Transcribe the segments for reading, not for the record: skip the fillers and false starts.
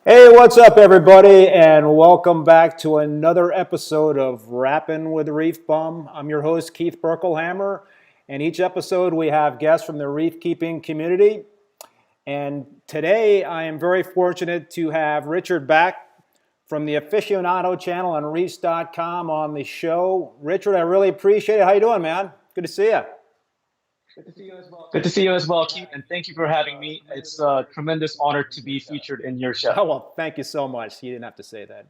Hey, what's up, everybody, and welcome back to another episode of Rappin with ReefBum. I'm your host, Keith Berkelhamer, and each episode we have guests from the Reefkeeping community. And today I am very fortunate to have Richard back from the Afishionado Channel on Reefs.com on the show. Richard, I really appreciate it. How you doing, man? Good to see you. Good to see you as well, Keith, and thank you for having me. It's a tremendous honor to be featured in your show. Oh, well, thank you so much. You didn't have to say that.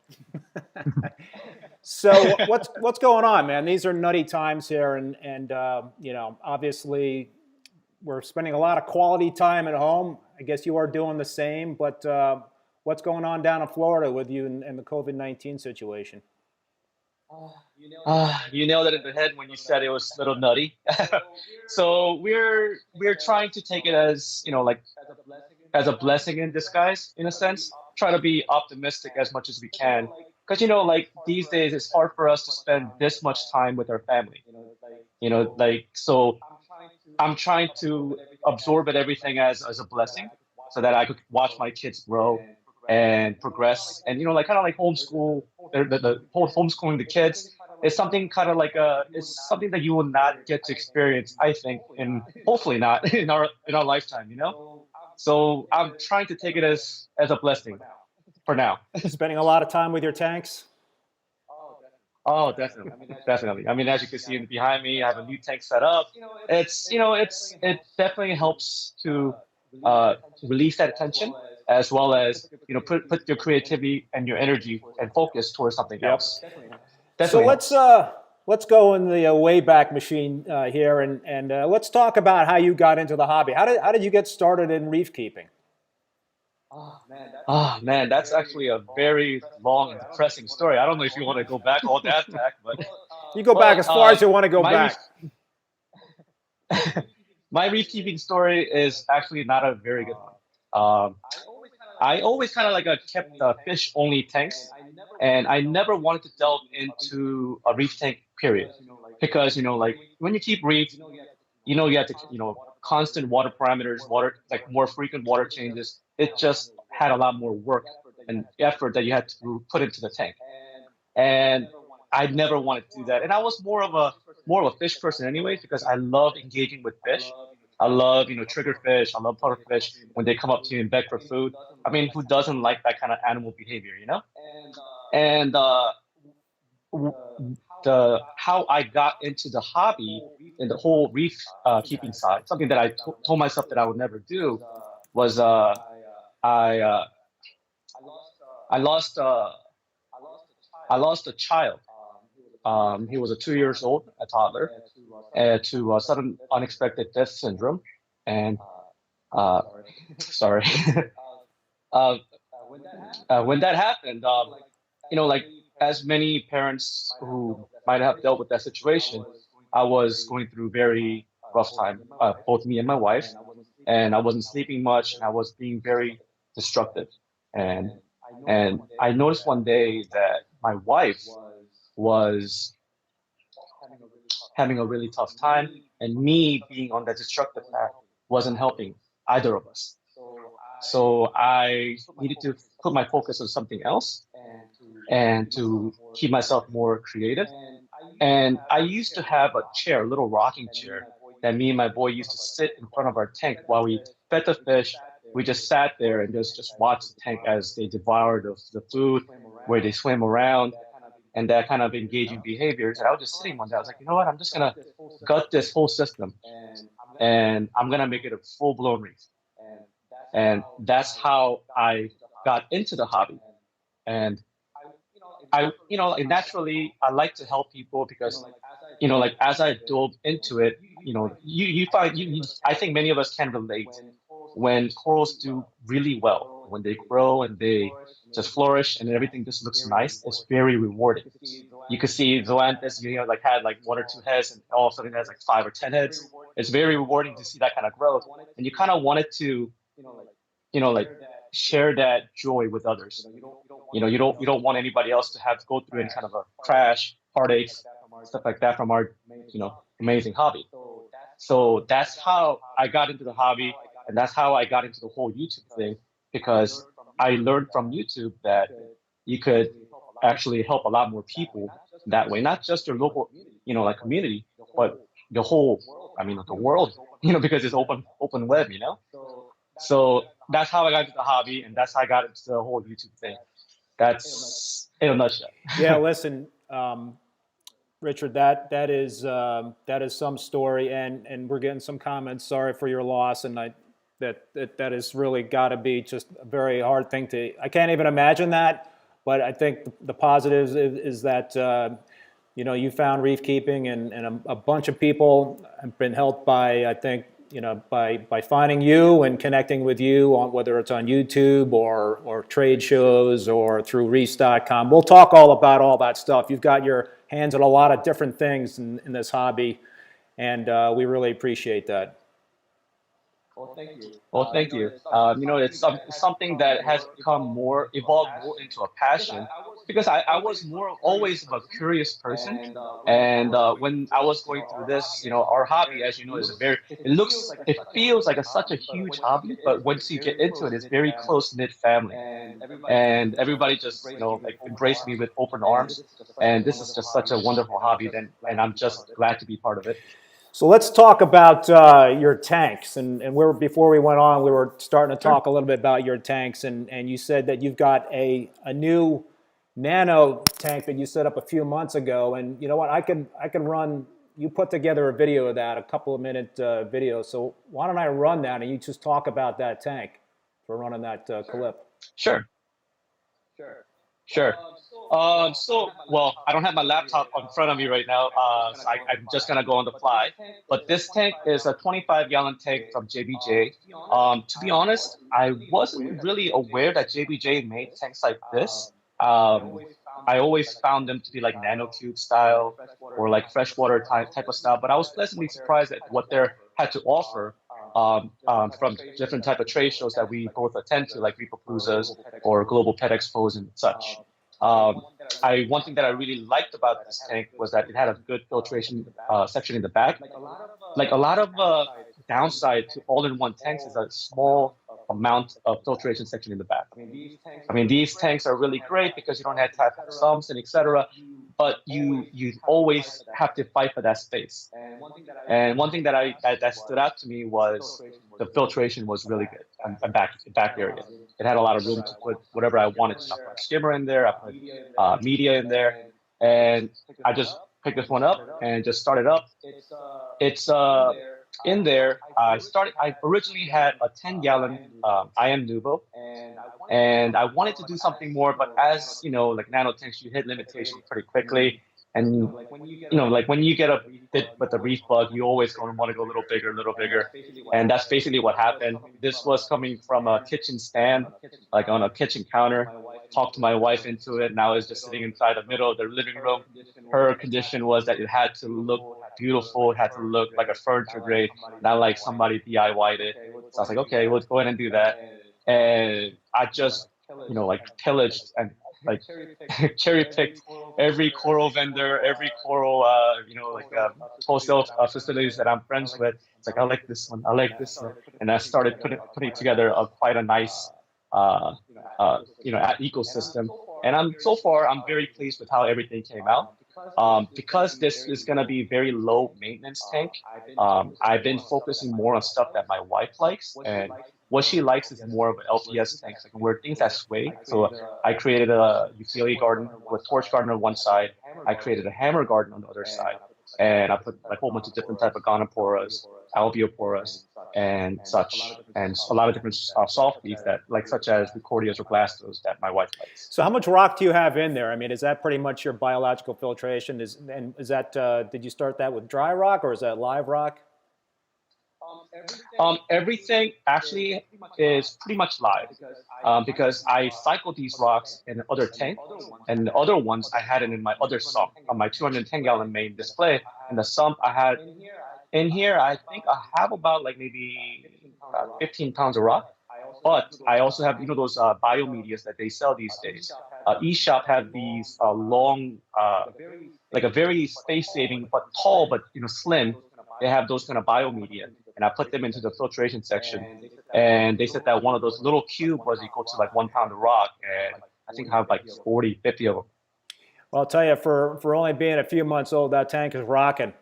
So what's going on, man? These are nutty times here, and obviously we're spending a lot of quality time at home. I guess you are doing the same, but what's going on down in Florida with you and the COVID-19 situation? You nailed it in the head when you said it was a little nutty. So we're trying to take it as, like as a blessing in disguise, in a sense. Try to be optimistic as much as we can. Because, like these days, it's hard for us to spend this much time with our family. So I'm trying to absorb it everything as a blessing so that I could watch my kids grow and progress and like kind of like homeschool the whole homeschooling the kids is something kind of like it's something that you will not get to experience, I think, and hopefully not in our lifetime, so I'm trying to take it as a blessing for now. Spending a lot of time with your tanks? Oh, definitely, definitely. I mean, as you can see behind me, I have a new tank set up. It definitely helps to release that tension as well as put your creativity and your energy and focus towards something Yep. else. So Definitely let's helps. uh, let's go in the Wayback Machine here, and let's talk about how you got into the hobby. How did you get started in reef keeping? Oh man, that's actually a very long and depressing story. I don't know if you want to go back all that back, but You go back but as far as you want to go my reef back. my reef keeping story is actually not a very good one. I always kind of like kept fish only tanks, and I never wanted to delve into a reef tank period, because like when you keep reef, you have to constant water parameters, water like more frequent water changes. It just had a lot more work and effort that you had to put into the tank, and I never wanted to do that. And I was more of a fish person anyways, because I love engaging with fish. I love trigger fish. I love putter fish when they come up to you and beg for food. I mean, who doesn't like that kind of animal behavior, And w- the how I got into the hobby and the whole reef keeping side, something that I told myself that I would never do, was I uh, I lost I lost a child. He was a 2 years old, a toddler, to sudden unexpected death syndrome. And uh, sorry, uh, when that happened, like as many parents who might have dealt with that situation, I was going through very rough time, both me and my wife, and I wasn't sleeping much, and I was being very destructive. And I noticed one day that my wife was having a really tough time, and me being on that destructive path wasn't helping either of us. So I needed to put my focus on something else and to keep myself more creative. And I used to have a chair, a little rocking chair, that me and my boy used to sit in front of our tank while we fed the fish. We just sat there and just watched the tank as they devoured the food, where they swim around, and that kind of engaging behaviors. And I was just sitting one day. I was like, you know what? I'm just gonna gut this whole system, and I'm gonna make it a full blown reef. And that's how I got into the hobby. And like, naturally, I like to help people because, like as I dove into it, you find I think many of us can relate when corals do really well, when they grow and they just flourish and everything just looks nice. It's very rewarding. You could see Zoanthus, like had like one or two heads, and all of a sudden it has like 5 or 10 heads. It's very rewarding to see that kind of growth, and you kind of wanted to, like share that joy with others. You don't want anybody else to have to go through any kind of a crash, heartaches, stuff like that from our, amazing hobby. So that's how I got into the hobby, and that's how I got into the whole YouTube thing, because I learned from YouTube that you could actually help a lot more people that way, not just your local, like community, but the whole, I mean, the world, because it's open web, So that's how I got into the hobby, and that's how I got into the whole YouTube thing. That's in a nutshell. Yeah, listen, Richard, that is some story, and we're getting some comments. Sorry for your loss, and that has really got to be just a very hard thing to. I can't even imagine that, but I think the positives is that you found reef keeping, and a bunch of people have been helped by, I think, by finding you and connecting with you on whether it's on YouTube or trade shows or through reefs.com. We'll talk all about all that stuff. You've got your hands on a lot of different things in this hobby, and we really appreciate that. Well, thank you. It's something that has evolved more into a passion because I was more always a curious person. And when I was going through this, our hobby, as you know, it feels like such a huge hobby, but once you get into it, it's very close-knit family. And everybody just, like embraced me with open arms. And this is just such a wonderful hobby, and I'm just glad to be part of it. So let's talk about your tanks. And before we went on, we were starting to talk a little bit about your tanks. And you said that you've got a new Nano tank that you set up a few months ago. And you know what? I can run. You put together a video of that, a couple of minute video. So why don't I run that and you just talk about that tank for running that clip? Sure. Sure. Well, I don't have my laptop in front of me right now, so I'm just gonna go on the fly. But this tank is a 25-gallon tank from JBJ. To be honest, I wasn't really aware that JBJ made tanks like this. I always found them to be like nanocube style or like freshwater type of style, but I was pleasantly surprised at what they had to offer from different type of trade shows that we both attend to, like Reefpaloozas or Global Pet Expos and such. One thing that I really liked about this tank was that it had a good filtration section in the back. Like a lot of downside to all-in-one tanks is a small amount of filtration section in the back. I mean, these tanks are really great because you don't have to have sumps and etc. But you always have to fight for that space. And one thing that stood out to me was the filtration was really good and back area. It had a lot of room to put whatever I wanted. I put a skimmer in there, I put media in there, and I just picked this one up and just started up. It's in there. I originally had a 10-gallon IM Nuvo, and I wanted to do something more, but as you know, like nano tanks, you hit limitation pretty quickly. And like when you get a bit with the reef bug, you always going to want to go a little bigger. And that's basically what happened. This was coming from a kitchen stand, like on a kitchen counter. Talked to my wife into it. Now it's just sitting inside the middle of the living room. Her condition was that it had to look beautiful. It had to look like a furniture grade, not like somebody DIY'd it. So I was like, okay, let's go ahead and do that. And I just, like pillaged and like cherry picked every coral vendor, every coral, wholesale facilities that I'm friends with. It's like, I like this one, I like this one. And I started putting together quite a nice, ecosystem. And I'm very pleased with how everything came out. Because this is going to be very low maintenance tank, I've been focusing more on stuff that my wife likes. And what she likes is more of an LPS tank, like where things that sway. So I created a utility garden with torch garden on one side. I created a hammer garden on the other side. And I put a whole bunch of different type of gonoporas, alveoporas, and such, and a lot of different soft leaves that, like such as Recordias or Blastos, that my wife likes. So how much rock do you have in there? I mean, is that pretty much your biological filtration? Is that did you start that with dry rock or is that live rock? Everything actually is pretty much live because I cycled these rocks in other tank, and the other ones I had it in my other sump on my 210-gallon main display. And the sump I had in here, I think I have about like maybe 15 pounds of rock. But I also have, those biomedias that they sell these days. eShop have these long, like a very space-saving but tall, but slim. They have those kind of biomedia. and I put them into the filtration section. And they said that one of those little cube was equal to like 1 pound of rock, and I think I have like 40, 50 of them. Well, I'll tell you, for only being a few months old, that tank is rocking.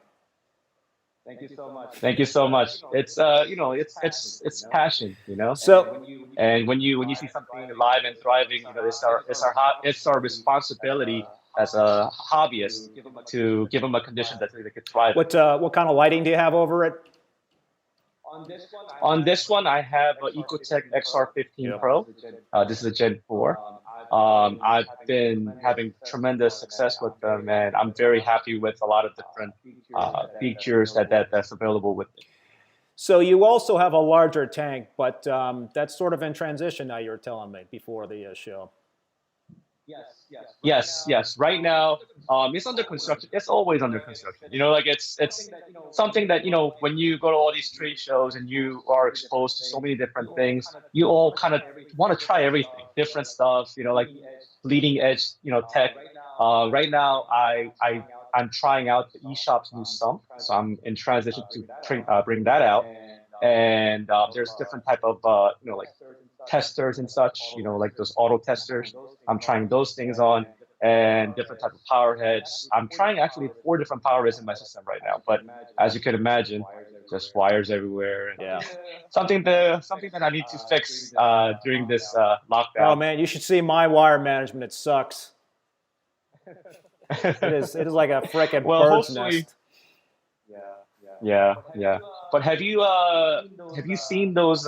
Thank you so much. Thank you so much. It's it's passion, So, And when you see something alive and thriving, it's our responsibility as a hobbyist to give them a condition that they could thrive in. what kind of lighting do you have over it? On this one, I have an Ecotech XR15 Yep. Pro. This is a Gen 4. I've been having tremendous success with them, and I'm very happy with a lot of different features that's available with it. So you also have a larger tank, but that's sort of in transition now, you were telling me before the show. Yes. Right now, it's under construction. It's always under construction. Like it's something that when you go to all these trade shows and you are exposed to so many different things, you all kind of want to try everything, different stuff. Like leading edge, tech. Right now, I'm trying out the eShop's new sump, so I'm in transition to bring that out. And there's different type of like testers and such, like those auto testers. I'm trying those things on, and different type of power heads. I'm trying actually 4 different power heads in my system right now, but as you can imagine, just wires everywhere. And Yeah. something that I need to fix during this lockdown. Oh man, you should see my wire management. It sucks. It is like a frickin' bird's nest. Yeah. But have you seen those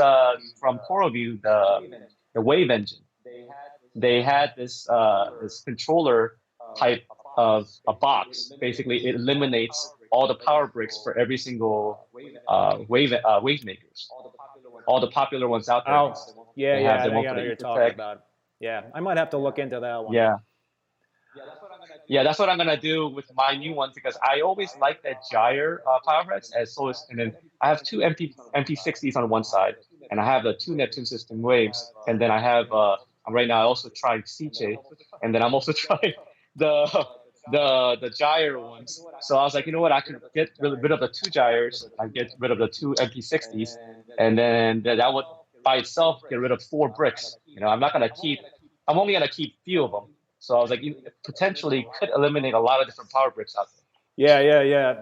from CoralView, the Wave engine? They had this controller type of a box. Basically, it eliminates all the power bricks for every single wave makers. All the popular ones out there. Oh, yeah, They yeah, have I them think one I for know the what you're talking Ecotech. about. Yeah, I might have to look into that one. Yeah, that's what I'm gonna do with my new one, because I always like that gyre power heads, and then I have 2 MP60s on one side, and I have the 2 Neptune system waves, and then I have right now I also tried CJ, and then I'm also trying the the gyre ones. So I was like, you know what, I could get rid of the 2 gyres, I get rid of the 2 MP60s, and then that would by itself get rid of 4 bricks. I'm only gonna keep few of them. So I was like, you potentially could eliminate a lot of different power bricks out there. Yeah.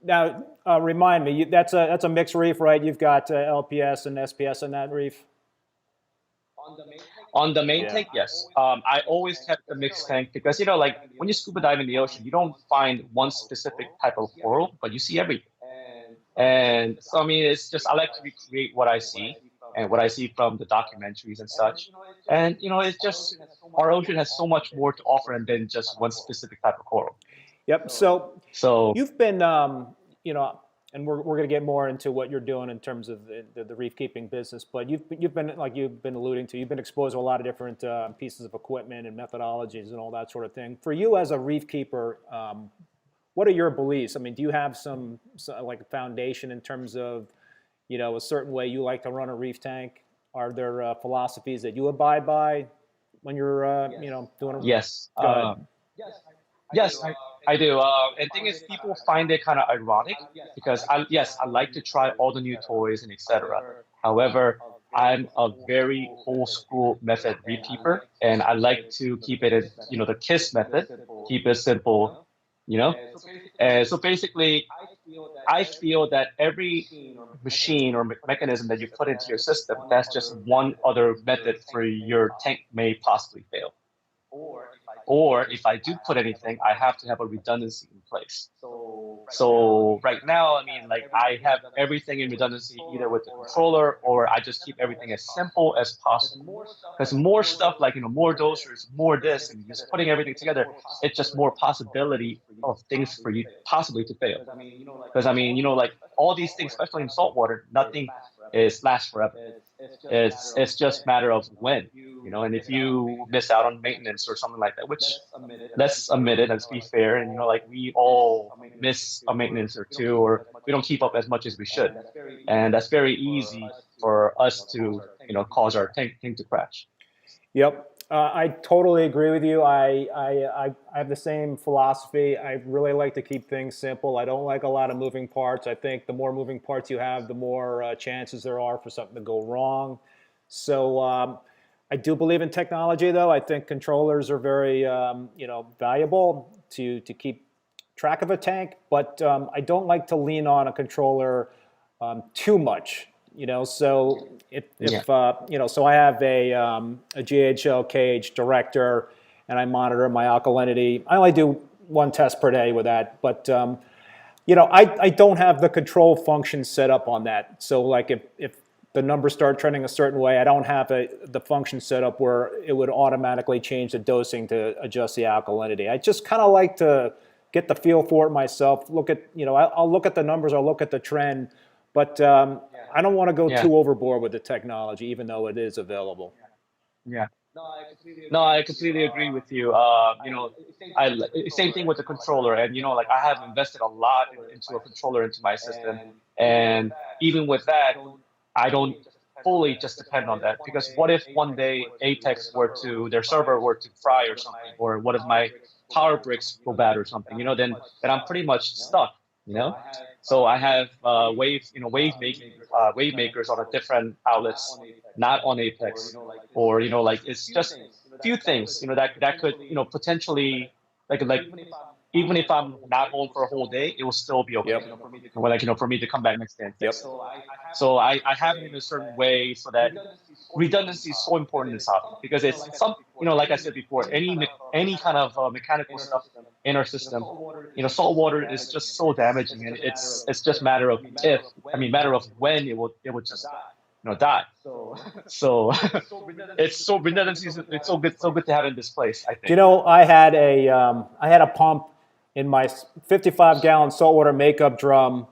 Now, remind me, that's a mixed reef, right? You've got LPS and SPS in that reef. On the main tank, yes. I always kept the mixed tank because, like when you scuba dive in the ocean, you don't find one specific type of coral, but you see everything. And so, I mean, it's just, I like to recreate what I see and what I see from the documentaries and such. And, it's just, our ocean has so much more to offer than just one specific type of coral. Yep. So So you've been, and we're going to get more into what you're doing in terms of the reef keeping business. But you've been, like you've been alluding to, you've been exposed to a lot of different pieces of equipment and methodologies and all that sort of thing. For you as a reef keeper, what are your beliefs? I mean, do you have some like a foundation in terms of, a certain way you like to run a reef tank? Are there philosophies that you abide by when you're, doing a yes. Go ahead. Yes, I do. And thing is, people find it kind of ironic because I like to try all the new toys and etc. However, I'm a very old school method reef keeper, and I like to keep it as, the KISS method, keep it simple, you know. And so basically, I feel that every machine or mechanism that you put into your system, that's just one other method for your tank may possibly fail. Or if I do put anything, I have to have a redundancy in place. So right now, I mean, like I have everything in redundancy either with the controller or I just keep everything as simple as possible. Because more stuff like, more dosers, more this, and just putting everything together, it's just more possibility of things for you possibly to fail. Because I mean, like all these things, especially in saltwater, nothing lasts forever. It's just matter of when, and if you miss out on maintenance or something like that, which let's admit it, let's be fair, and like we all miss a maintenance or two, or we don't keep up as much as we should, and that's very easy for us to cause our tank to crash. Yep. I totally agree with you. I have the same philosophy. I really like to keep things simple. I don't like a lot of moving parts. I think the more moving parts you have, the more chances there are for something to go wrong. So I do believe in technology, though. I think controllers are very valuable to keep track of a tank, but I don't like to lean on a controller too much. So so I have a GHL cage director, and I monitor my alkalinity. I only do one test per day with that, but I don't have the control function set up on that. So like if the numbers start trending a certain way, I don't have the function set up where it would automatically change the dosing to adjust the alkalinity. I just kind of like to get the feel for it myself. I'll look at the numbers, I'll look at the trend, but I don't want to go too overboard with the technology, even though it is available. Yeah. No, I completely agree with you. Same thing with the controller, and like I have invested a lot into a controller into my system, and even with that, I don't fully just depend on that because what if one day Apex their server were to fry or something, or what if my power bricks go bad or something? Then I'm pretty much stuck. You know, so I have wave makers on a different outlets, not on Apex, or like it's just few things that could potentially like even if I'm not home for a whole day, it will still be okay. Yep. For me to come back next day and Yep. fix it. So I have it in a certain way so that redundancy is so important in this hobby because it's like I said before, any kind of mechanical stuff in our system, salt water is just so damaging, and it's just matter of when it would just die. So it's so good to have in this place, I think. I had a pump in my 55-gallon saltwater makeup drum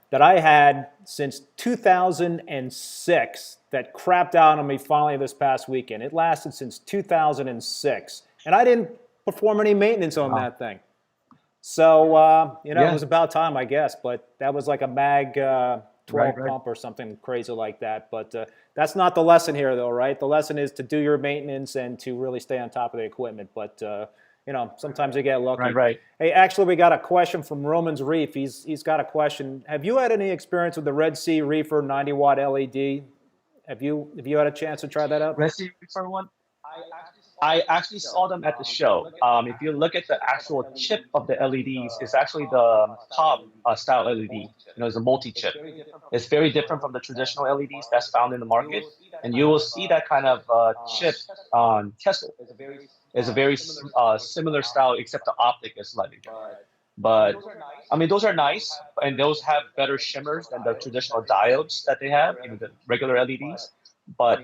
that I had since 2006 that crapped out on me finally this past weekend. It lasted since 2006, and I didn't perform any maintenance on that thing. So, it was about time, I guess, but that was like a MAG 12 pump or something crazy like that. But that's not the lesson here, though, right? The lesson is to do your maintenance and to really stay on top of the equipment. But sometimes you get lucky. Right. Hey, actually, we got a question from Roman's Reef. He's got a question. Have you had any experience with the Red Sea Reefer 90-watt LED? Have you had a chance to try that out? Red Sea Reefer one? I actually saw them at the show. If you look at the actual chip of the LEDs, it's actually the Cobb style LED. It's a multi-chip. It's very different from the traditional LEDs that's found in the market, and you will see that kind of chip on Kessel. It's a very similar style, except the optic is slightly different. But those are nice, and those have better shimmers than the traditional diodes that they have, the regular LEDs. But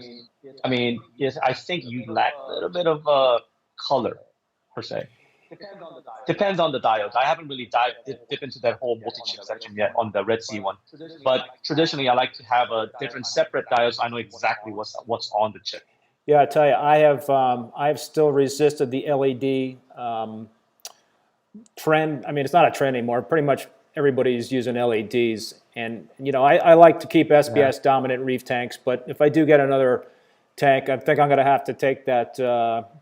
yes, I think you lack a little bit of color per se. Depends on the diodes. I haven't really dip into that whole multi-chip section yet on the Red Sea one. But traditionally, I like to have a different separate diodes. I know exactly what's on the chip. Yeah, I tell you, I've still resisted the LED trend. It's not a trend anymore. Pretty much everybody's using LEDs, and I like to keep SPS dominant reef tanks. But if I do get another tank, I think I'm going to have to take that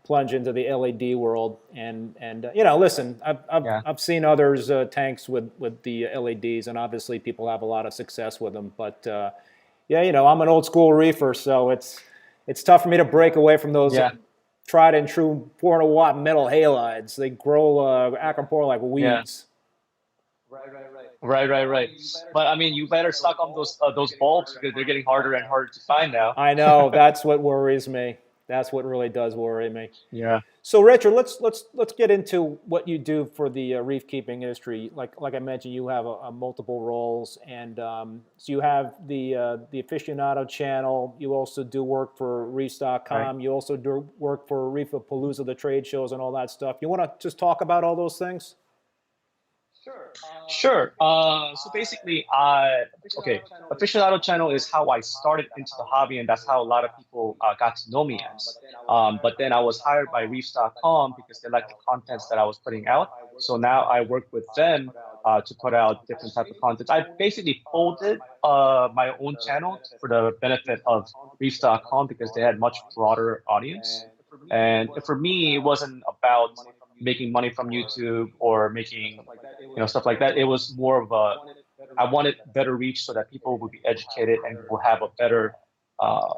plunge into the LED world. And listen, I've seen others tanks with the LEDs, and obviously people have a lot of success with them. But I'm an old school reefer, so it's tough for me to break away from those tried and true 400-watt metal halides. They grow acropora like weeds. Right. But you better stock on those bulbs because they're getting harder and harder to find now. I know. That's what worries me. That's what really does worry me. Yeah. So Richard, let's get into what you do for the reef keeping industry. Like I mentioned, you have multiple roles, and so you have the Afishionado Channel. You also do work for Reefs.com. Right. You also do work for Reefapalooza, the trade shows, and all that stuff. You want to just talk about all those things? Sure. So basically, Afishionado Channel is how I started into the hobby, and that's how a lot of people got to know me as. But then I was hired by Reefs.com because they liked the contents that I was putting out. So now I work with them to put out different type of content. I basically folded my own channel for the benefit of Reefs.com because they had much broader audience. And for me, it wasn't about making money from YouTube or making, stuff like that. It was more of a, I wanted better reach so that people would be educated and will have a better, uh,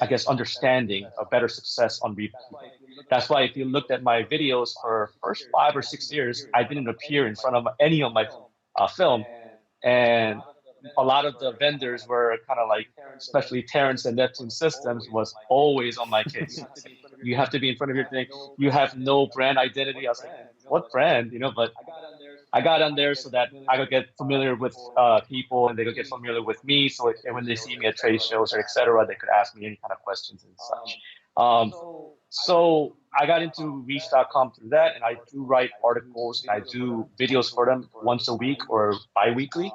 I guess, understanding, a better success on reef keeping. That's why if you looked at my videos for first 5 or 6 years, I didn't appear in front of any of my film, and a lot of the vendors were kind of like, especially Terrence and Neptune Systems was always on my case. You have to be in front of your thing. You have no brand identity. I was like, what brand? But I got on there so that I could get familiar with people and they could get familiar with me. So when they see me at trade shows or etc., they could ask me any kind of questions and such. Um, so I got into Reach.com through that, and I do write articles and I do videos for them once a week or bi-weekly.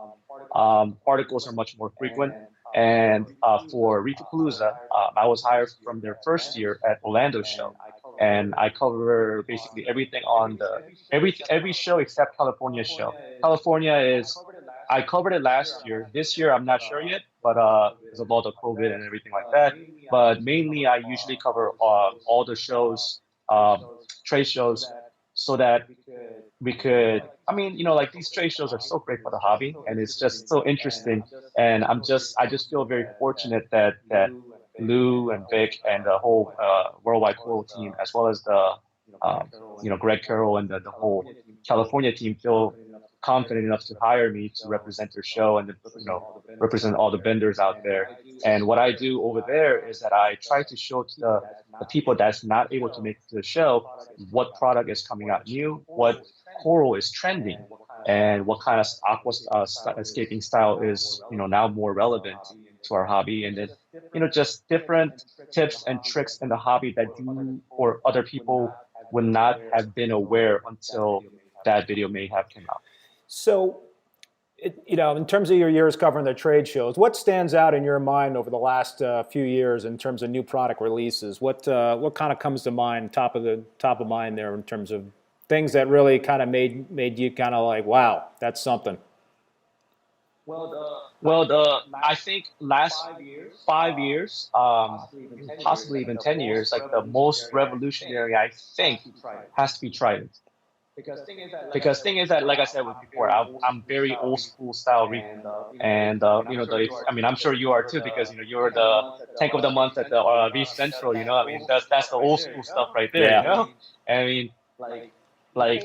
Articles are much more frequent. And for Reefapalooza, I was hired from their first year at Orlando show, and I cover basically everything on the every show except California show. California is I covered it last year. This year I'm not sure yet, but there's a lot of COVID and everything like that. But mainly I usually cover all the shows, trade shows, so that we could, I mean, like these trade shows are so great for the hobby, and it's just so interesting. And I just feel very fortunate that Lou and Vic and the whole Worldwide Coral team, as well as the Greg Carroll and the whole California team, feel confident enough to hire me to represent their show and represent all the vendors out there. And what I do over there is that I try to show to the people that's not able to make it to the show what product is coming out new, what coral is trending, and what kind of aquascaping style is now more relevant to our hobby. And then just different tips and tricks in the hobby that you or other people would not have been aware until that video may have come out. So, in terms of your years covering the trade shows, what stands out in your mind over the last few years in terms of new product releases? What kind of comes to mind, top of mind there, in terms of things that really kind of made you kind of like, wow, that's something? I think last 5 years, possibly even 10 years, like the most revolutionary, I think, has to be Trident. Because thing is that, like I said before, I'm very old school style reefing, and I mean, I'm sure you are too, because you're the tank of the month at the Reef Central. I mean, that's the old school stuff right there. Yeah. I mean, like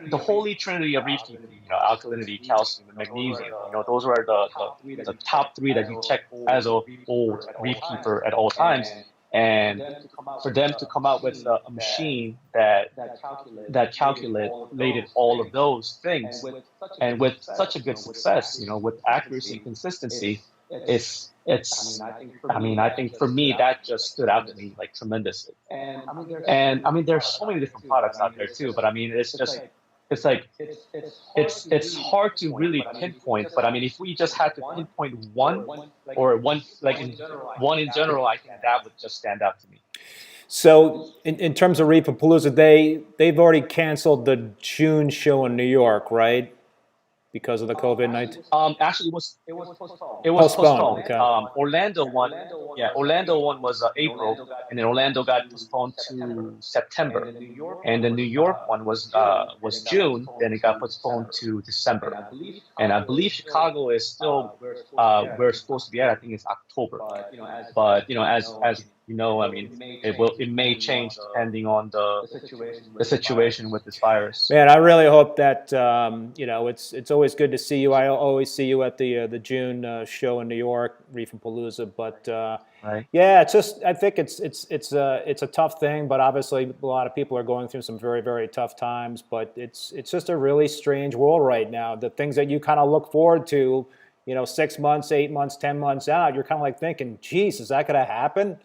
the holy trinity of reef keeping, alkalinity, calcium, and magnesium. Those are the top three that you check as a old reef keeper at all times. And for them to come out with a machine that calculated all of those things, and with such a good success, with accuracy and consistency, I mean, I think for me that just stood out to me like tremendously. And I mean, there's so many different products out there too, but I mean, it's like it's hard to really pinpoint. But I mean, if we just had to pinpoint one, or one like one in general, I think that would just stand out to me. So, in terms of Reefapalooza, they've already canceled the June show in New York, right? Because of the COVID-19? Actually, it was postponed. Okay. Orlando one was April, and then Orlando got postponed to September, and the New York one was June. Then it got postponed to December, and I believe Chicago is still where it's supposed to be at. I think it's October, but as I mean, it may change depending on the situation with this virus. Man, I really hope that it's always good to see you. I always see you at the June show in New York, Reefapalooza. But right. Yeah, it's just, I think it's a tough thing. But obviously, a lot of people are going through some very, very tough times. But it's just a really strange world right now. The things that you kind of look forward to, 6 months, 8 months, 10 months out, you're kind of like thinking, geez, is that going to happen?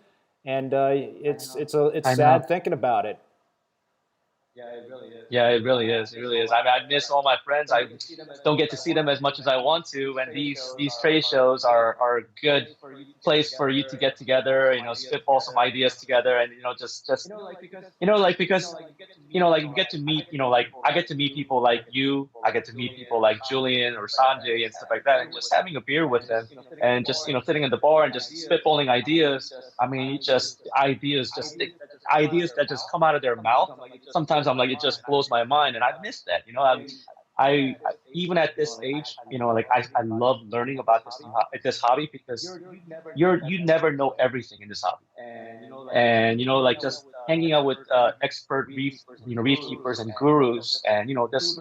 And it's sad thinking about it. Yeah, it really is. It really is. I mean, I miss all my friends. I don't get to see them as much as I want to. And these trade shows are a good place for you to get together, spitball some ideas together, and just because you get to meet, I get to meet people like you. I get to meet people like Julian or Sanjay and stuff like that, and just having a beer with them, and just sitting in the bar and just spitballing ideas. I mean, ideas just ideas that just come out of their mouth. Sometimes I'm like, it just blows my mind, and I miss that. Even at this age, like I love learning about this hobby because you never know everything in this hobby. And like just hanging out with expert reef keepers and gurus, and just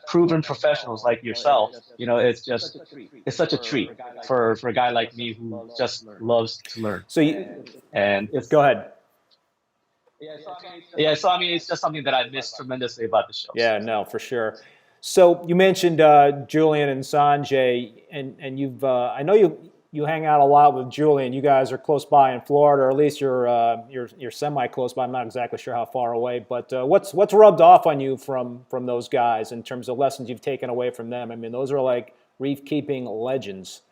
proven professionals like yourself, it's such a treat for a guy like me who just loves to learn. So you And it's go ahead. yeah, so I mean, it's just something that I miss tremendously about the show. Yeah, no, for sure. So you mentioned Julian and Sanjay, and you've I know you hang out a lot with Julian. You guys are close by in Florida, or at least you're semi close by. I'm not exactly sure how far away, but what's rubbed off on you from those guys in terms of lessons you've taken away from them? I mean, those are like reef keeping legends.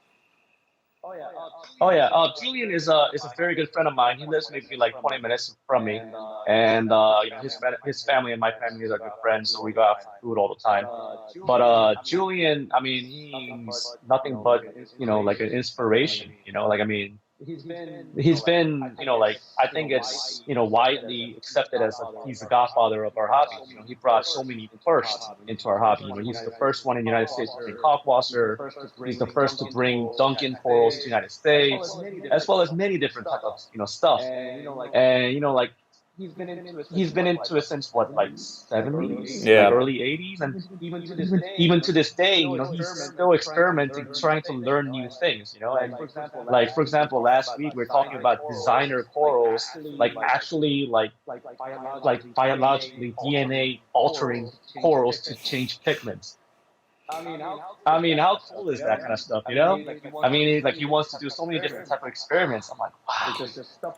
Oh yeah, Julian is a very good friend of mine. He lives maybe like 20 minutes from me, and his family and my family are good friends, so we go out for food all the time. But Julian, I mean, he's nothing but like an inspiration. Like I mean, he's been like I think it's widely accepted as he's the godfather of our hobby. He brought so many firsts into our hobby. He's the first one in the United States to bring hawkwasser. He's the first to bring Duncan corals to the United States, as well as many different type of stuff. And like he's been into it since what, like 70s, Yeah. like early 80s, and even to this day, he's still experimenting, trying to learn new things. And like for example, last week we were talking about designer corals, like actually like biologically DNA altering corals to change pigments. I mean, how cool is that kind of stuff, I mean, like he wants to do so many different type of experiments. I'm like, wow,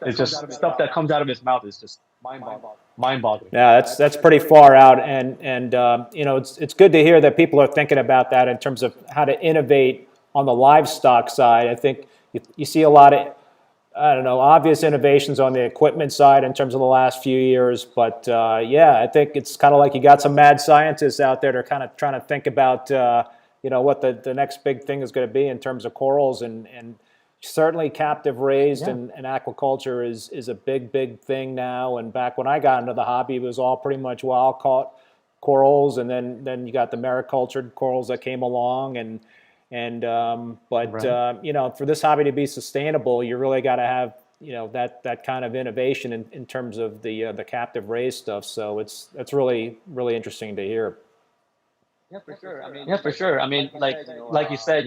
it's just stuff that comes out of his mouth is just mind-boggling. Yeah, that's pretty far out, and it's good to hear that people are thinking about that in terms of how to innovate on the livestock side. I think you see a lot of obvious innovations on the equipment side in terms of the last few years. But yeah, I think it's kind of like you got some mad scientists out there that are kind of trying to think about what the next big thing is going to be in terms of corals, and certainly captive raised and aquaculture is a big thing now. And back when I got into the hobby, it was all pretty much wild caught corals, and then you got the maricultured corals that came along, for this hobby to be sustainable, you really got to have that kind of innovation in terms of the captive raised stuff. So that's really interesting to hear. Yeah, for sure. I mean, like you said,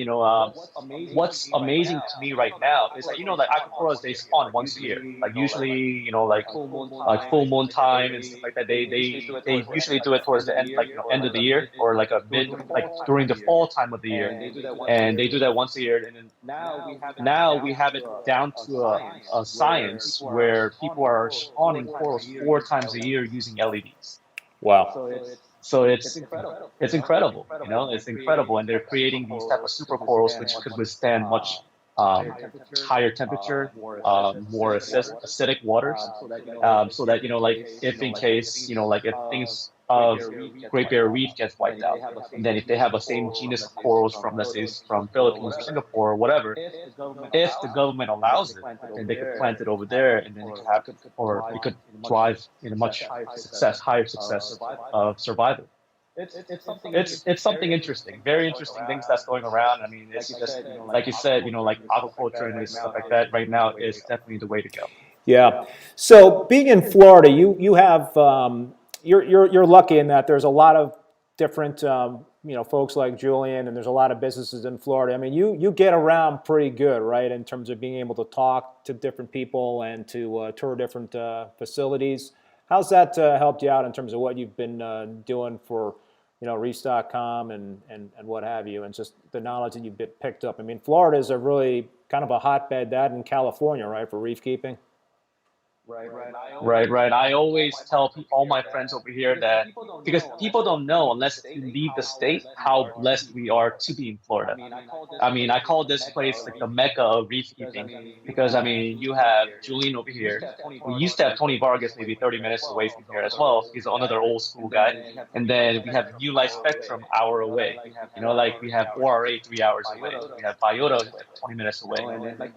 what's amazing to me right now is that like aquaporas, they spawn once a year. Like usually, like full moon time and stuff like that. They usually do it towards the end, like end of the year, or like a mid, like during the fall time of the year. And they do that once a year. And then now we have it down to a science where people are spawning corals 4 times a year using LEDs. Wow. So it's incredible. It's incredible, and they're creating these type of super corals which could withstand much higher temperature, more acidic waters, so that like if in case like if things of Great Barrier Reef gets wiped out, and then if they have the same genus of corals from, let's say, from Philippines or Singapore or whatever, if the government allows it, then they could plant it over there, and then it could thrive in a much higher success of survival. It's something interesting, very interesting things that's going around. I mean, it's just like you said, like aquaculture and stuff like that. Right now is definitely the way to go. Yeah. So being in Florida, you have you're lucky in that there's a lot of different folks like Julian, and there's a lot of businesses in Florida. I mean, you get around pretty good, right, in terms of being able to talk to different people and to tour different facilities. How's that helped you out in terms of what you've been doing for Reefs.com and what have you, and just the knowledge that you've picked up? I mean, Florida is a really kind of a hotbed, that in California, right, for reef keeping? Right. I always tell all my friends over here that, because people don't know unless you leave the state how blessed we are to be in Florida. I mean, I call this place like the mecca of reef keeping, because I mean, you have Julian over here. We used to have Tony Vargas maybe 30 minutes away from here as well. He's another old school guy. And then we have New Life Spectrum hour away. Like we have ORA 3 hours away. We have Biota 20 minutes away.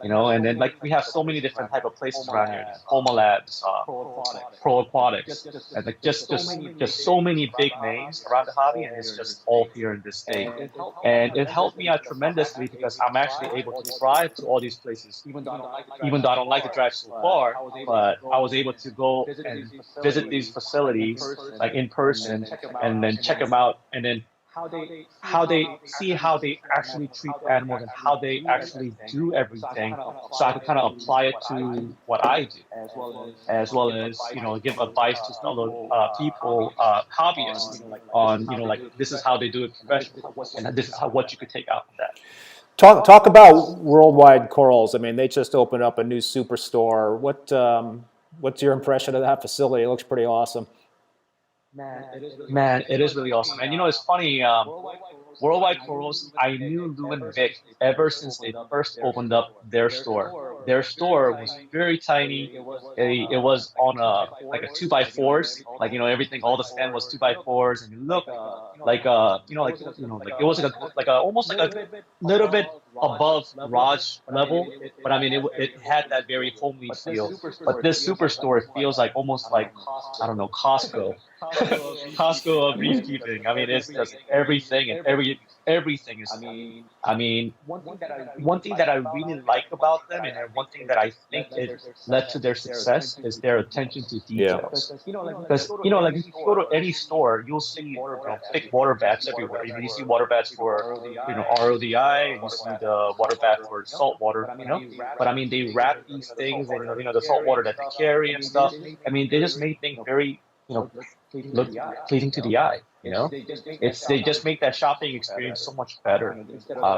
And then like we have so many different type of places around here. Homa Labs, Pro Aquatics, and like just so many big names around the hobby, and it's just all here in this state. And it helped me out tremendously because I'm actually able to drive to all these places, even though I don't like to drive so far. But I was able to go and visit these facilities like in person, and then check them out, and then how they actually treat animals and how they actually do everything, so I could kind of apply it to what I do, as well as give advice to fellow people, hobbyists, on like this is how they do it professionally, and this is what you could take out from that. Talk about Worldwide Corals. I mean, they just opened up a new superstore. What's your impression of that facility? It looks pretty awesome. Man, it is really awesome. And it's funny, Worldwide Corals, I knew Lou and Vic ever since they first opened up their store. Their store was very tiny. It was on a 2x4s, like everything, all the stand was 2x4s, and it looked like like it was like a almost like a little bit above garage level, but I mean it had that very homely feel. But this superstore, it feels like almost like, I don't know, Costco. Costco of reefkeeping. I mean, it's just everything, and everything is. I mean, one thing that I really like about them, and one thing that I think it led to their success, is their attention to details. Because like if you go to any store, you'll see thick water baths everywhere. You see water baths for RODI, and you see the water bath for salt water. But I mean, they wrap these things in the salt water that they carry and stuff. I mean, they just made things very look pleasing to the eye. They just make that shopping experience so much better.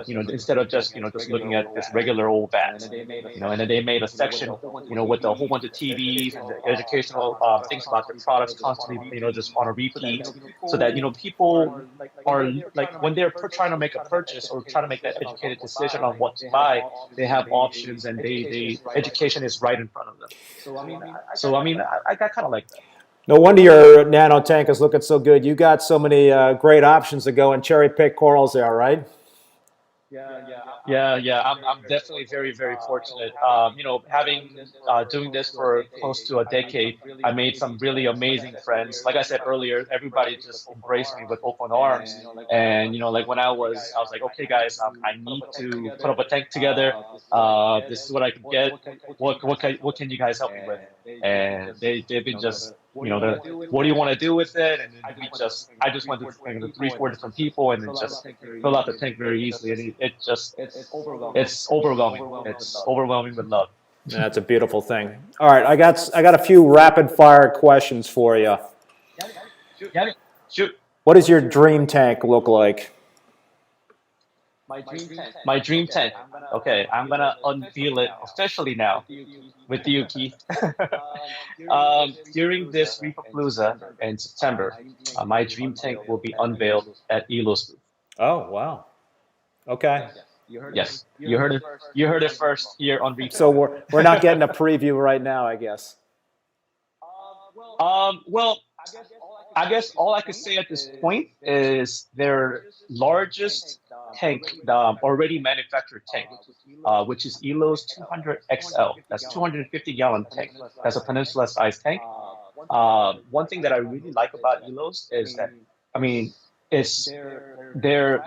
Instead of just just looking at this regular old bat. And then they made a section with a whole bunch of TVs and the educational things about their products constantly just on a repeat, so that people are like, when they're trying to make a purchase or trying to make that educated decision on what to buy, they have options, and they education is right in front of them. So I mean, I kind of like that. No wonder your Nano tank is looking so good. You got so many great options to go and cherry pick corals there, right? Yeah. I'm definitely very, very fortunate. Having doing this for close to a decade, I made some really amazing friends. Like I said earlier, everybody just embraced me with open arms. And like when I was like, okay, guys, I need to put up a tank together. This is what I can get. What can you guys help me with? And they've been just what do you want to do with it? And then I just went to 3-4 different people, and then just fill out the tank very easily. And it's overwhelming. It's overwhelming with love. That's a beautiful thing. All right, I got a few rapid fire questions for you. Shoot. What does your dream tank look like? My dream tank. Okay, I'm gonna unveil it officially now with you, Keith. During this Reefapalooza in September, my dream tank will be unveiled at Elo's booth. Oh, wow. Okay. Yes, you heard it. You heard it first here on Reef. So we're not getting a preview right now, I guess. Well, I guess all I could say at this point is their largest tank, already manufactured tank, which is Elo's 200 XL. That's 250-gallon tank. That's a peninsula-sized tank. One thing that I really like about Elo's is that, I mean, it's their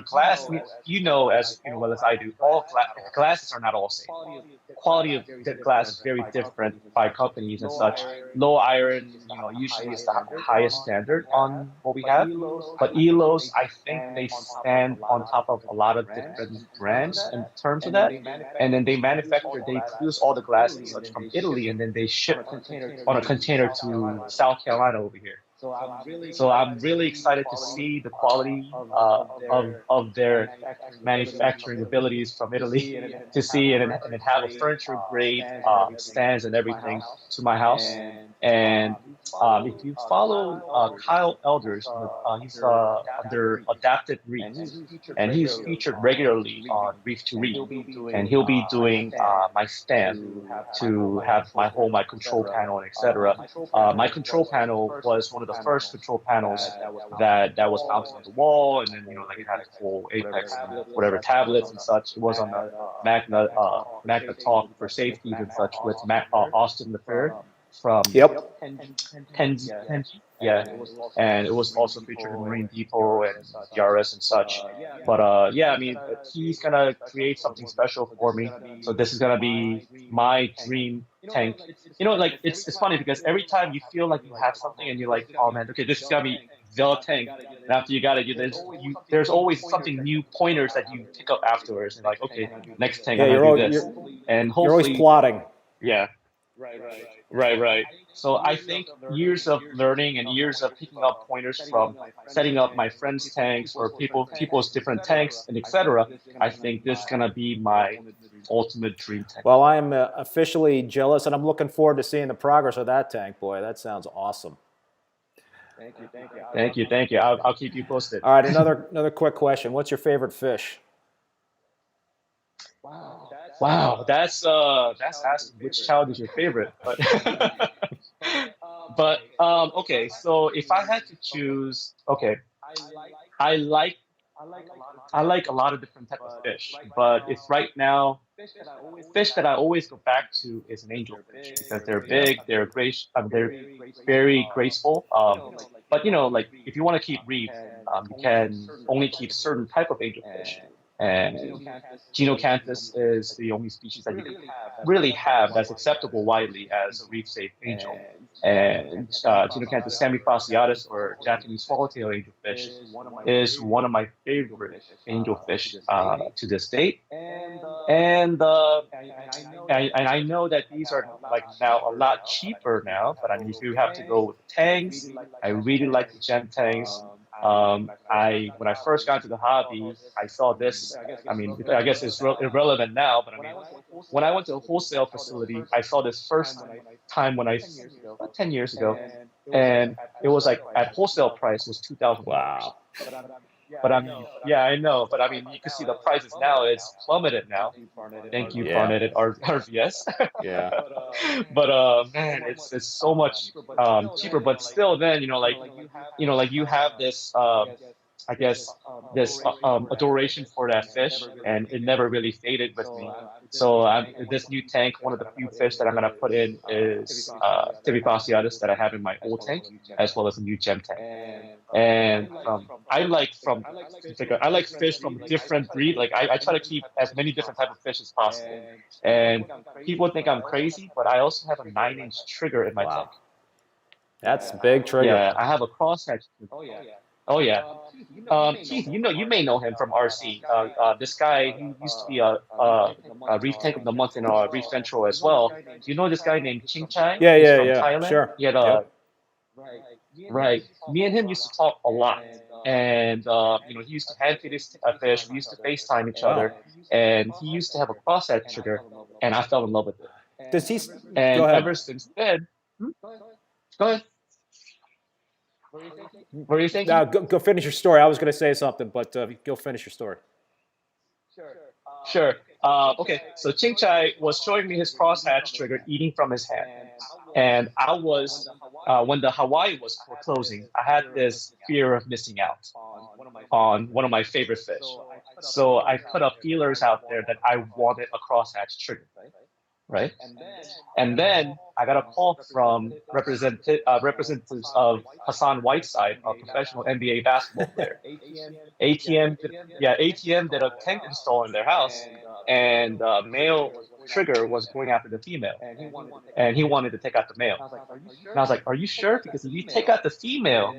glass. As well as I do, all glasses are not all same. Quality of the glass is very different by companies and such. Low iron, usually is the highest standard on what we have. But Elo's, I think they stand on top of a lot of different brands in terms of that. And then they produce all the glass and such from Italy, and then they ship on a container to South Carolina over here. So I'm really excited to see the quality of their manufacturing abilities from Italy, to see and have a furniture grade stands and everything to my house. And if you follow Kyle Elders, he's under Adapted Reefs, and he's featured regularly on Reef to Reef, and he'll be doing my stand to have my control panel and etc. My control panel was one of the first control panels that was mounted on the wall, and then like it had a full Apex, whatever tablets and such. It was on the Magna Talk for safety and such with Austin the Third from Yep. Tenji, yeah, and it was also featured in Marine Depot and DRS and such. But yeah, I mean, he's gonna create something special for me. So this is gonna be my dream tank. Like it's funny because every time you feel like you have something and you're like, oh man, okay, this is gonna be the tank. And after you got it, there's always something new pointers that you pick up afterwards. And like, okay, next tank I'm gonna do this, and you're always hopefully, plotting. yeah. Right. So I think years of learning and years of picking up pointers from setting up my friends' tanks or people's different tanks and etc. I think this is gonna be my ultimate dream tank. Well, I'm officially jealous, and I'm looking forward to seeing the progress of that tank. Boy, that sounds awesome. Thank you. I'll keep you posted. All right, another quick question. What's your favorite fish? Wow, that's asking which child is your favorite, but okay. So if I had to choose, okay, I like a lot of different types of fish, but if right now fish that I always go back to is an angelfish because they're big, they're they're very graceful. But like if you want to keep reef, you can only keep certain type of angelfish. And Genocanthus is the only species that you can really have that's acceptable widely as a reef-safe angel. And Genocanthus semifasciatus, or Japanese swallowtail angelfish, is one of my favorite angelfish to this date. And I know that these are like now a lot cheaper now, but I mean, if you have to go with tanks, I really like the gem tanks. When I first got into the hobby, I saw this. I mean, I guess it's irrelevant now, but I mean, when I went to a wholesale facility, I saw this first time about 10 years ago, and it was like at wholesale price was $2,000. Wow. But I mean, yeah, I know. But I mean, you can see the prices now. It's plummeted now. Thank you, Farnetted RVS. Yeah. But man, it's so much cheaper. But still, then like you have this I guess this adoration for that fish, and it never really faded with me. So this new tank, one of the few fish that I'm gonna put in is Timifasciatus that I have in my old tank, as well as a new gem tank. And I like fish from different breed. Like I try to keep as many different type of fish as possible. And people think I'm crazy, but I also have a 9-inch trigger in my tank. That's big trigger. Yeah, I have a crosshatch. Oh yeah. Keith, you may know him from RC. This guy, he used to be a Reef Tank of the Month in Reef Central as well. Do you know this guy named Ching Chai? Yeah, He's yeah, from yeah. Thailand. Sure. He had right. Me and him used to talk a lot, and he used to hand feed his fish. We used to FaceTime each other, and he used to have a crosshead trigger, and I fell in love with it. Does he? And Go ahead. ever since then, go ahead. What were you thinking? Go finish your story. I was going to say something, but go finish your story. Sure. Okay, so Ching Chai was showing me his crosshatch trigger eating from his hand. And I was, when the Hawaii was closing, I had this fear of missing out on one of my favorite fish. So I put up feelers out there that I wanted a crosshatch trigger. Right? And then I got a call from representatives of Hassan Whiteside, a professional NBA basketball player. ATM did a tank install in their house, and male trigger was going after the female, and he wanted to take out the male. And I was like, "Are you sure? Because if you take out the female,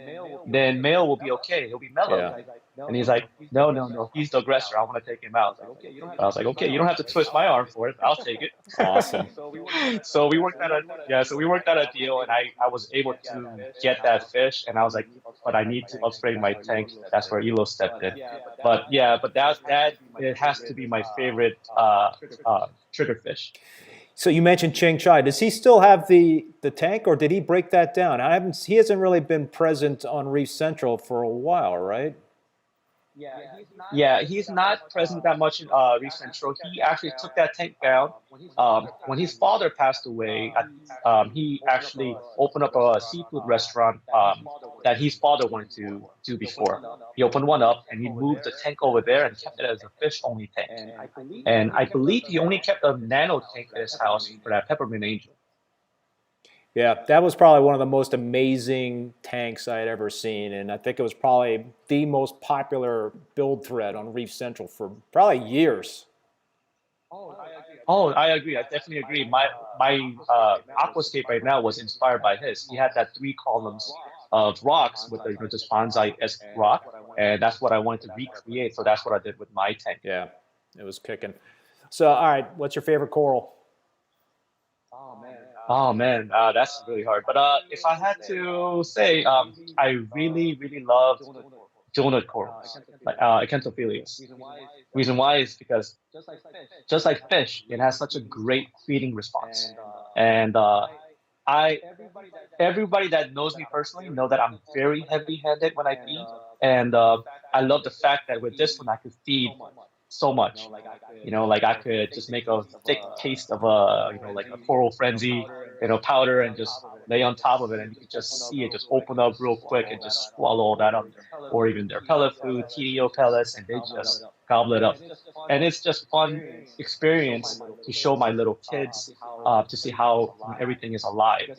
then male will be okay. He'll be mellow." Yeah. And he's like, no, he's the aggressor. I want to take him out. I was like, okay, you don't have to twist my arm for it. I'll take it. Awesome. So we worked out a deal, and I was able to get that fish. And I was like, but I need to upgrade my tank. That's where Elo stepped in. But that it has to be my favorite trigger fish. So you mentioned Ching Chai. Does he still have the tank, or did he break that down? I haven't. He hasn't really been present on Reef Central for a while, right? Yeah, he's not present that much in Reef Central. He actually took that tank down. When his father passed away, he actually opened up a seafood restaurant that his father wanted to do before. He opened one up and he moved the tank over there and kept it as a fish-only tank. And I believe he only kept a nano tank at his house for that peppermint angel. Yeah, that was probably one of the most amazing tanks I had ever seen, and I think it was probably the most popular build thread on Reef Central for probably years. Oh, I agree. I definitely agree. My aquascape right now was inspired by his. He had that three columns of rocks with the just bonsai-esque rock, and that's what I wanted to recreate. So that's what I did with my tank. Yeah, it was kicking. So, all right, what's your favorite coral? Oh man, that's really hard. But if I had to say, I really love donut corals, like Acanthophilus. Reason why is because just like fish, it has such a great feeding response, and I everybody that knows me personally know that I'm very heavy-handed when I feed, and I love the fact that with this one I could feed so much. Like I could just make a thick paste of like a coral frenzy, powder and just lay on top of it, and you could just see it just open up real quick and just swallow all that up. Or even their pellet food, TDO pellets, and they just gobble it up. And it's just fun experience to show my little kids to see how everything is alive.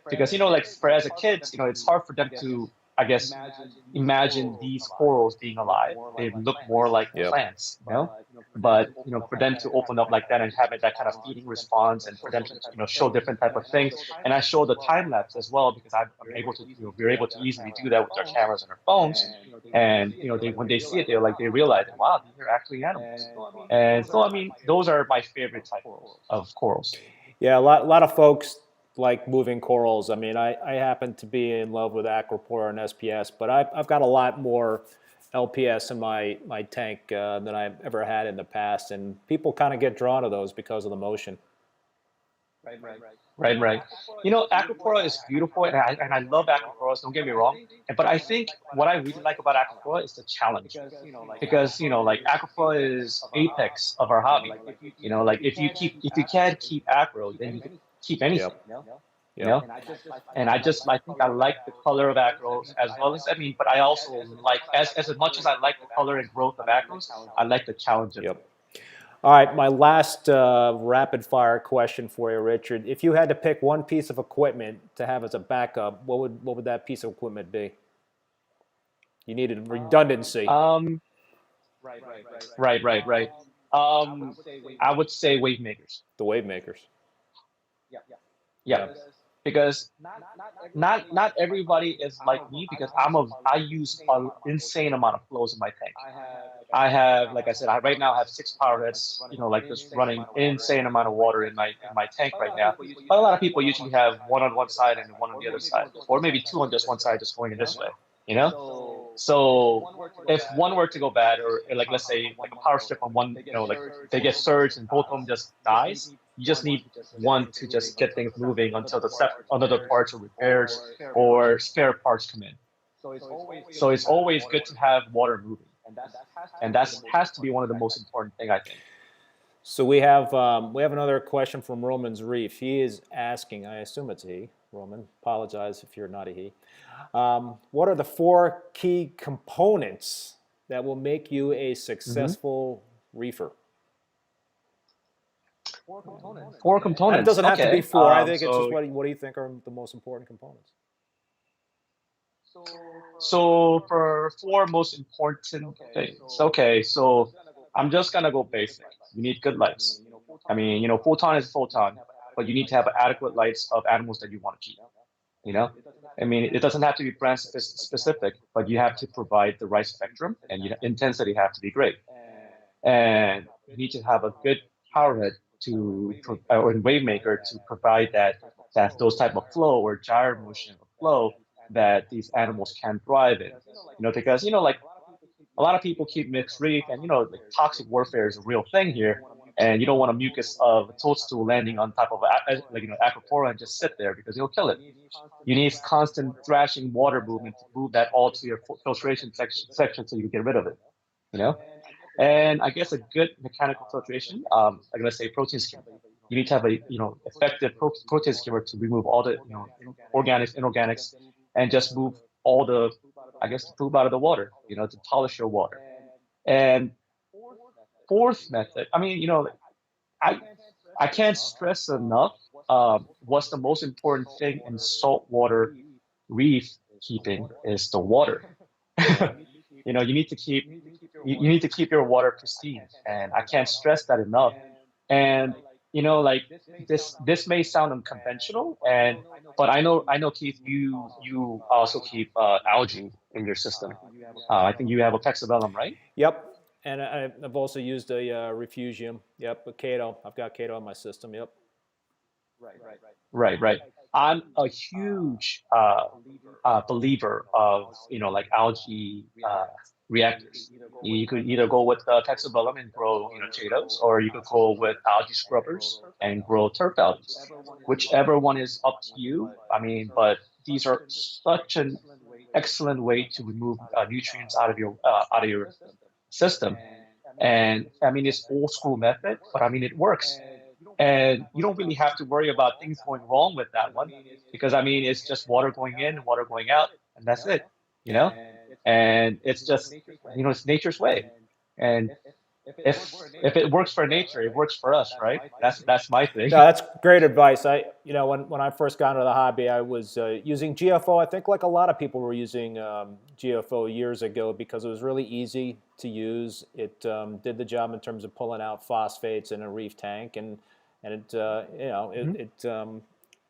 Because like for as a kid, it's hard for them to, I guess, imagine these corals being alive. They look more like Yep. plants. But for them to open up like that and have it that kind of feeding response, and for them to show different type of things, and I show the time lapse as well because I'm able to we're able to easily do that with our cameras and our phones, and they when they see it they realize wow, these are actually animals, and so I mean those are my favorite type of corals. Yeah, a lot of folks like moving corals. I mean, I happen to be in love with Aquapora and SPS, but I've got a lot more LPS in my tank than I've ever had in the past, and people kind of get drawn to those because of the motion. Right. Aquapora is beautiful, and I love Aquaporas. Don't get me wrong, but I think what I really like about Aquapora is the challenge, because like Aquapora is apex of our hobby. Like if you can't keep acro, then you can keep anything. Yep. You know, Yep. and I think I like the color of acros as well as but I also like as much as I like the color and growth of acros, I like the challenge of it. Yep. All right, my last rapid fire question for you, Richard. If you had to pick one piece of equipment to have as a backup, what would that piece of equipment be? You needed redundancy. Right. I would say wave makers. The wave makers. Yeah, because not everybody is like me because I use an insane amount of flows in my tank. I have, like I said, I right now have six power heads, like just running insane amount of water in my tank right now. But a lot of people usually have one on one side and one on the other side, or maybe two on just one side, just going in this way. You know, so if one were to go bad, or like let's say like a power strip on one, like they get surged and both of them just dies, you just need one to just get things moving until the another parts or repairs or spare parts come in. So it's always good to have water moving, and that has to be one of the most important thing I think. So we have another question from Roman's Reef. He is asking, I assume it's he, Roman. Apologize if you're not a he. What are the 4 key components that will make you a successful reefer? Four And it components. doesn't have to be Okay. 4. I think it's just So what do you think are the most important components? so for four most important things. Okay. So I'm just gonna go basic. You need good lights. I mean, photon is photon, but you need to have adequate lights of animals that you want to keep. You know, I mean, it doesn't have to be brand specific, but you have to provide the right spectrum, and intensity have to be great. And you need to have a good power head or wave maker to provide that those type of flow or gyro motion of flow that these animals can thrive in. Because like a lot of people keep mixed reef, and like toxic warfare is a real thing here. and you don't want a mucus of a toadstool landing on top of aquaphora and just sit there because it'll kill it. You need constant thrashing water movement to move that all to your filtration section so you can get rid of it. You know, and I guess a good mechanical filtration, I'm gonna say protein skimmer. You need to have a effective protein skimmer to remove all the organics, inorganics, and just move all the the poop out of the water. To polish your water. And fourth method, I I can't stress enough what's the most important thing in saltwater reef keeping is the water. You need to keep you need to keep your water pristine, and I can't stress that enough. And like this may sound unconventional, but I know Keith, you also keep algae in your system. I think you have a Pexabellum, right? Yep. And I've also used a Refugium. Yep, a Chaeto. I've got Chaeto in my system. Yep. Right, right. I'm a huge believer of like algae reactors. You could either go with Texabellum and grow Chaetos, or you could go with algae scrubbers and grow turf algae. Whichever one is up to you. But these are such an excellent way to remove nutrients out of your system. And it's old school method, but it works. And you don't really have to worry about things going wrong with that one because it's just water going in, water going out, and that's it, you know? And it's just, it's nature's way. And if it works for nature, it works for us, right? That's my thing. No, that's great advice. When I first got into the hobby, I was using GFO. I think like a lot of people were using GFO years ago because it was really easy to use. It did the job in terms of pulling out phosphates in a reef tank, and it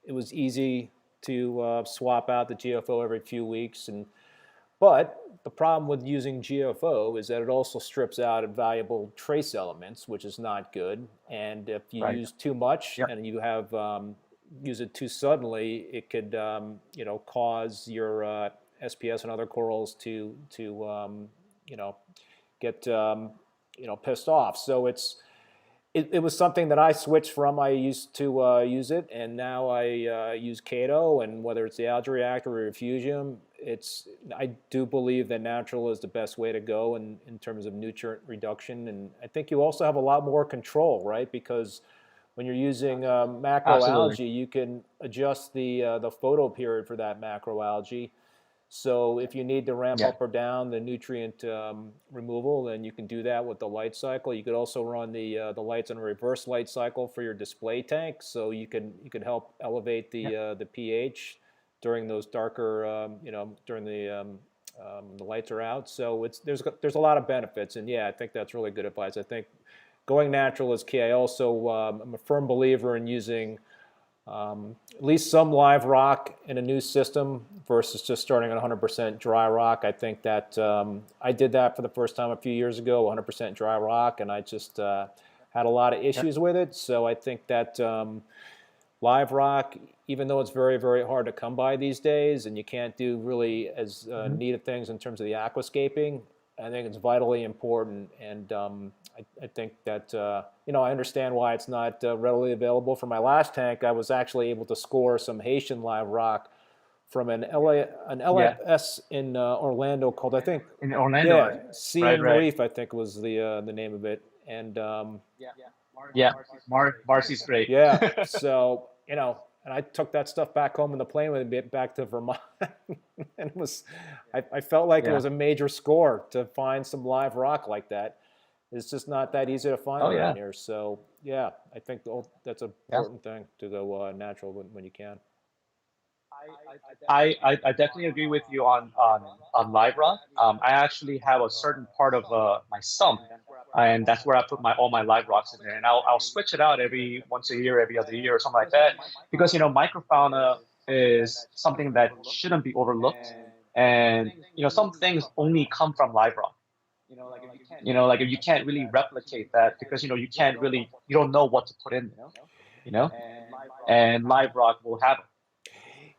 was easy to swap out the GFO every few weeks. But the problem with using GFO is that it also strips out valuable trace elements, which is not good. And if you Right. use too much Yep. and you have use it too suddenly, it could cause your SPS and other corals to get pissed off. So it was something that I switched from. I used to use it, and now I use Chaeto, and whether it's the algae reactor or Refugium, I do believe that natural is the best way to go in terms of nutrient reduction. And I think you also have a lot more control, right? Because when you're using Absolutely. macroalgae, you can adjust the photo period for that macroalgae. So if you need to ramp Yeah. up or down the nutrient removal, then you can do that with the light cycle. You could also run the lights on a reverse light cycle for your display tank, so you could help elevate the pH during those darker during the lights are out. So there's a lot of benefits, and yeah, I think that's really good advice. I think going natural is key. I also I'm a firm believer in using at least some live rock in a new system versus just starting at 100% dry rock. I think that I did that for the first time a few years ago, 100% dry rock, and I just had a lot of issues with it. So I think that live rock, even though it's very, very hard to come by these days, and you can't do really as neat of things in terms of the aquascaping, I think it's vitally important. And I think that, I understand why it's not readily available. For my last tank, I was actually able to score some Haitian live rock from an Yeah. LFS in Orlando called, I think, In Orlando. yeah, Right, CN right. Reef, I think was the name of it. And Yeah. Marcy's great. yeah, so and I took that stuff back home in the plane with me back to Vermont, and I felt like it Yeah. was a major score to find some live rock like that. It's just not that easy to find Oh around yeah. here. So yeah, I think that's an Yeah. important thing to go natural when you can. I definitely agree with you on live rock. I actually have a certain part of my sump, and that's where I put all my live rocks in there, and I'll switch it out every once a year, every other year, or something like that, because microfauna is something that shouldn't be overlooked, and some things only come from live rock. Like if you can't really replicate that because you don't know what to put in there, and live rock will have it.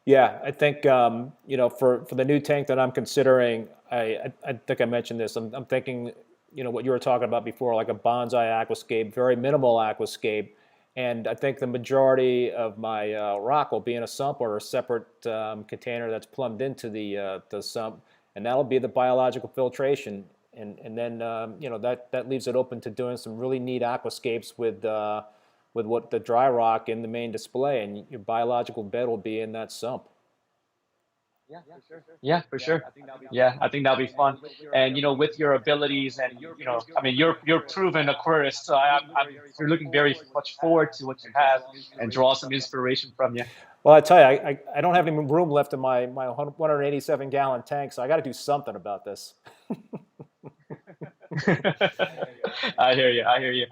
Yeah, I think for the new tank that I'm considering, I think I mentioned this. I'm thinking what you were talking about before, like a bonsai aquascape, very minimal aquascape. And I think the majority of my rock will be in a sump or a separate container that's plumbed into the sump, and that'll be the biological filtration. And then that leaves it open to doing some really neat aquascapes with what the dry rock in the main display, and your biological bed will be in that sump. Yeah, for sure. Yeah, I think that'll be fun. And with your abilities, and I mean, you're proven aquarist, so you're looking very much forward to what you have, and draw some inspiration from you. Well, I tell you, I don't have any room left in my 187-gallon tank, so I got to do something about this. I hear you. I hear you.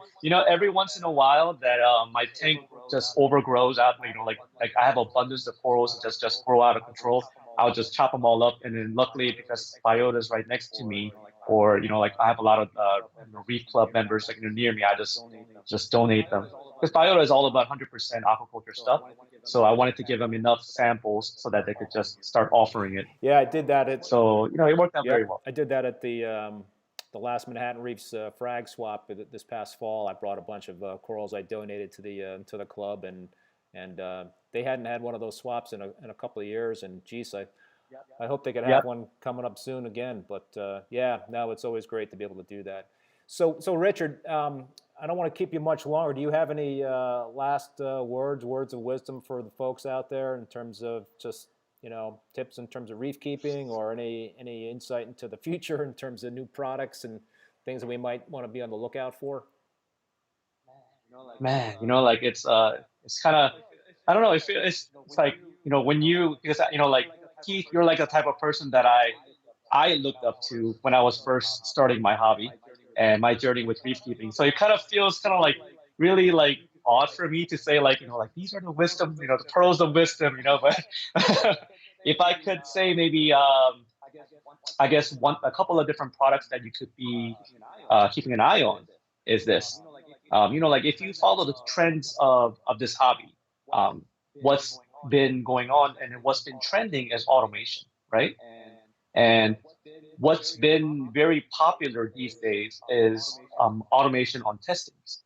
Every once in a while that my tank just overgrows out. Like I have abundance of corals that just grow out of control. I'll just chop them all up, and then luckily because biota is right next to me, or like I have a lot of Reef Club members like near me, I just donate them because biota is all about 100% aquaculture stuff. So I wanted to give them enough samples so that they could just start offering it. Yeah, I did that at. So it worked out very well. I did that at the last Manhattan Reef's frag swap this past fall. I brought a bunch of corals I donated to the club, and they hadn't had one of those swaps in a couple of years. And geez, I hope they could have one coming up soon again. But yeah, no, it's always great to be able to do that. So Richard, I don't want to keep you much longer. Do you have any last words of wisdom for the folks out there in terms of just tips in terms of reef keeping, or any insight into the future in terms of new products and things that we might want to be on the lookout for? Man, like it's kind of, I don't know. It's like when because like Keith, you're like the type of person that I looked up to when I was first starting my hobby and my journey with reef keeping. So it kind of feels kind of like really like odd for me to say like like these are the wisdom, the pearls of wisdom, but if I could say maybe I guess a couple of different products that you could be keeping an eye on is this. Like if you follow the trends of this hobby, what's been going on and what's been trending is automation, right? And what's been very popular these days is automation on testings.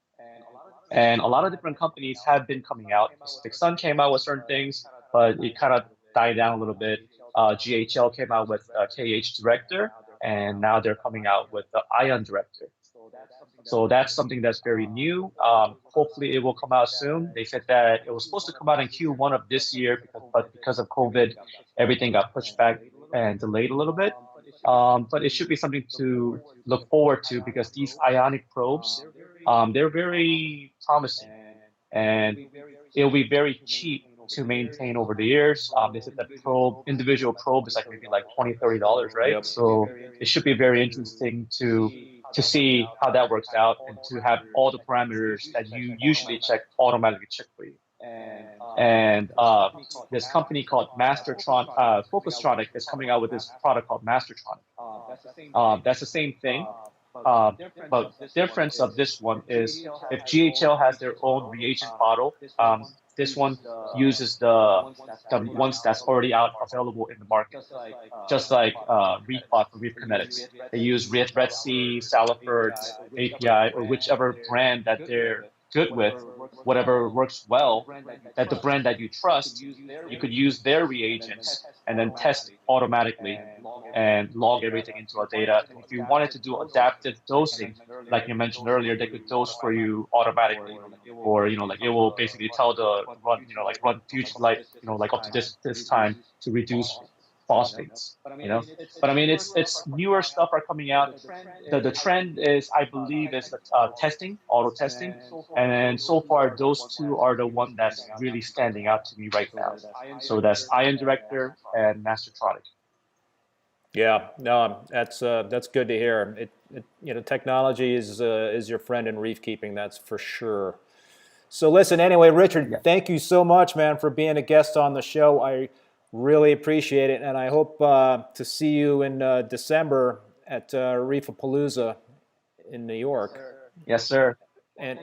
And a lot of different companies have been coming out. Pacific Sun came out with certain things, but it kind of died down a little bit. GHL came out with KH Director, and now they're coming out with the Ion Director. So that's something that's very new. Hopefully it will come out soon. They said that it was supposed to come out in Q1 of this year, but because of COVID, everything got pushed back and delayed a little bit. But it should be something to look forward to because these ionic probes, they're very promising, and it'll be very cheap to maintain over the years. They said that individual probe is like maybe like $20-$30, right? Yep. So it should be very interesting to see how that works out and to have all the parameters that you usually check automatically check for you. And this company called Focustronic is coming out with this product called Mastertronic. That's the same thing. But the difference of this one is if GHL has their own reagent bottle, this one uses the ones that's already out available in the market, just like ReefBot for Reef Kinetics. They use Red Sea, Salifert, API, or whichever brand that they're good with, whatever works well, that the brand that you trust, you could use their reagents and then test automatically and log everything into our data. And if you wanted to do adaptive dosing, like you mentioned earlier, they could dose for you automatically, or like it will basically tell the run future light, like up to this time to reduce phosphates, But I mean, it's newer stuff are coming out. The trend is, I believe, is testing, auto testing, and so far those two are the one that's really standing out to me right now. So that's Ion Director and Mastertronic. Yeah, no, that's good to hear. Technology is your friend in reef keeping, that's for sure. So listen, anyway, Richard, thank you so much, man, for being a guest on the show. I really appreciate it, and I hope to see you in December at Reefapalooza in New York. Yes, sir. And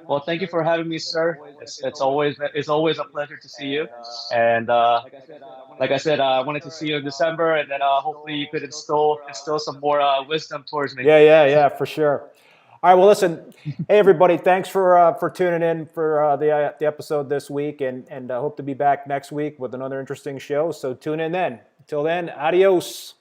Well, thank you for having me, sir. It's always a pleasure to see you. And like I said, I wanted to see you in December, and then hopefully you could instill some more wisdom towards me. yeah, for sure. All right, well, listen, hey everybody, thanks for tuning in for the episode this week, and hope to be back next week with another interesting show. So tune in then. Until then, adios.